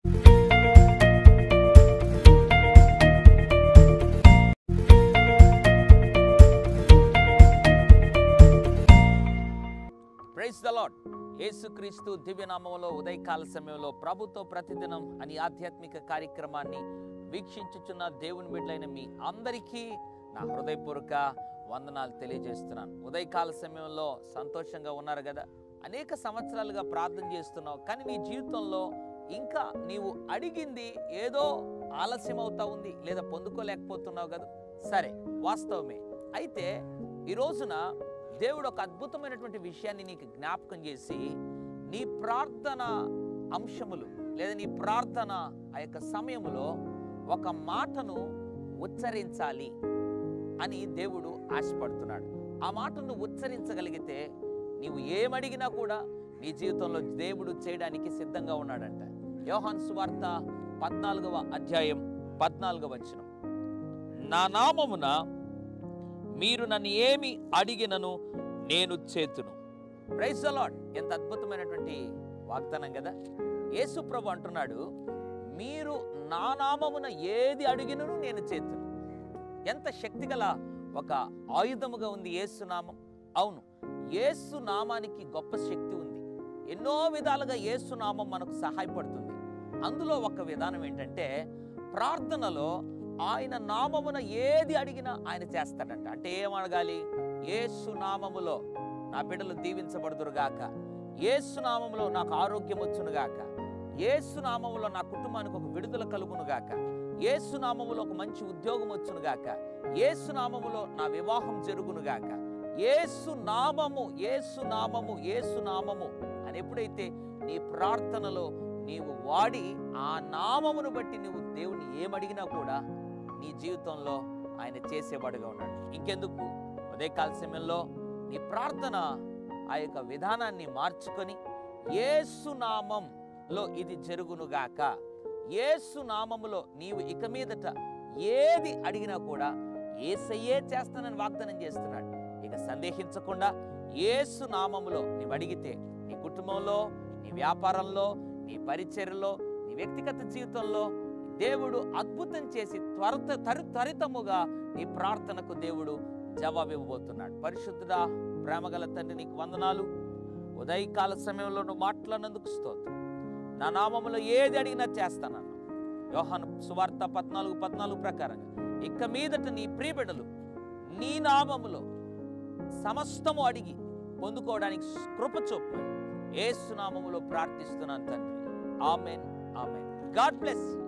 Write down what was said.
Praise the lord. యేసుక్రీస్తు దివ్యనామములో ఉదయకాల సమయంలో ప్రభుతో ప్రతిదినం అని ఆధ్యాత్మిక కార్యక్రమాన్ని వీక్షించుచున్న దేవుని బిడ్డలైన మీ అందరికీ నా హృదయపూర్వక వందనాలు తెలియజేస్తున్నాను. ఉదయకాల సమయంలో సంతోషంగా ఉన్నారు కదా? అనేక సంవత్సరాలుగా ప్రార్థన చేస్తున్నావు, కానీ నీ జీవితంలో ఇంకా నీవు అడిగింది ఏదో ఆలస్యం అవుతా ఉంది, లేదా పొందుకోలేకపోతున్నావు కదా? సరే, వాస్తవమే. అయితే ఈ రోజున దేవుడు ఒక అద్భుతమైనటువంటి విషయాన్ని నీకు జ్ఞాపకం చేసి, నీ ప్రార్థన అంశములు లేదా నీ ప్రార్థన ఆ యొక్క సమయములో ఒక మాటను ఉచ్చరించాలి అని దేవుడు ఆశపడుతున్నాడు. ఆ మాటను ఉచ్చరించగలిగితే నీవు ఏమడిగినా కూడా నీ జీవితంలో దేవుడు చేయడానికి సిద్ధంగా ఉన్నాడంట. యోహాను సువార్త 14వ అధ్యాయం 14వ వచనం, నా నామమున మీరు నన్ను ఏమి అడిగినను నేను చేతును. Praise the lord. ఎంత అద్భుతమైనటువంటి వాగ్దానం కదా! యేసు ప్రభు అంటున్నాడు, మీరు నా నామమున ఏది అడిగినను నేను చేతును. ఎంత శక్తిగల ఒక ఆయుధముగా ఉంది యేసు నామం. అవును, యేసు నామానికి గొప్ప శక్తి ఉంది. ఎన్నో విధాలుగా యేసు నామం మనకు సహాయపడుతుంది. అందులో ఒక విధానం ఏంటంటే, ప్రార్థనలో ఆయన నామమున ఏది అడిగినా ఆయన చేస్తాడంట. అంటే ఏం అడగాలి? యేసు నామములో నా బిడ్డలు దీవించబడుదురుగాక, యేసు నామములో నాకు ఆరోగ్యం వచ్చునుగాక, యేసు నామములో నా కుటుంబానికి ఒక విడుదల కలుగునుగాక, యేసు నామములో ఒక మంచి ఉద్యోగం వచ్చునుగాక, యేసు నామములో నా వివాహం జరుగునుగాక. యేసు నామము, యేసు నామము, యేసు నామము అని ఎప్పుడైతే నీ ప్రార్థనలో నీవు వాడి ఆ నామమును బట్టి నువ్వు దేవుని ఏమడిగినా కూడా నీ జీవితంలో ఆయన చేసేవాడుగా ఉన్నాడు. ఇంకెందుకు? ఉదయకాల సమయంలో నీ ప్రార్థన ఆ యొక్క విధానాన్ని మార్చుకొని, యేసు నామంలో ఇది జరుగునుగాక, యేసు నామములో నీవు ఇక మీదట ఏది అడిగినా కూడా యేసయ్యే చేస్తానని వాగ్దానం చేస్తున్నాడు. ఇక సందేహించకుండా యేసు నామములో నీవు అడిగితే నీ కుటుంబంలో, నీ వ్యాపారంలో, నీ పరిచర్యలో, నీ వ్యక్తిగత జీవితంలో దేవుడు అద్భుతం చేసి త్వరితముగా నీ ప్రార్థనకు దేవుడు జవాబు ఇవ్వబోతున్నాడు. పరిశుద్ధుడా, ప్రేమగల తండ్రి, నీకు వందనాలు. ఉదయకాల సమయంలో నువ్వు మాట్లాడినందుకు స్తోత్రం. నా నామములో ఏది అడిగినా చేస్తానన్నా. యోహాను సువార్త 14:14 ప్రకారంగా ఇక మీదట నీ ప్రియబిడ్డలు నీ నామములో సమస్తము అడిగి పొందుకోవడానికి కృప చూపమని యేసు నామములో ప్రార్థిస్తున్నాను తండ్రి. ఆమేన్, ఆమేన్. God bless you.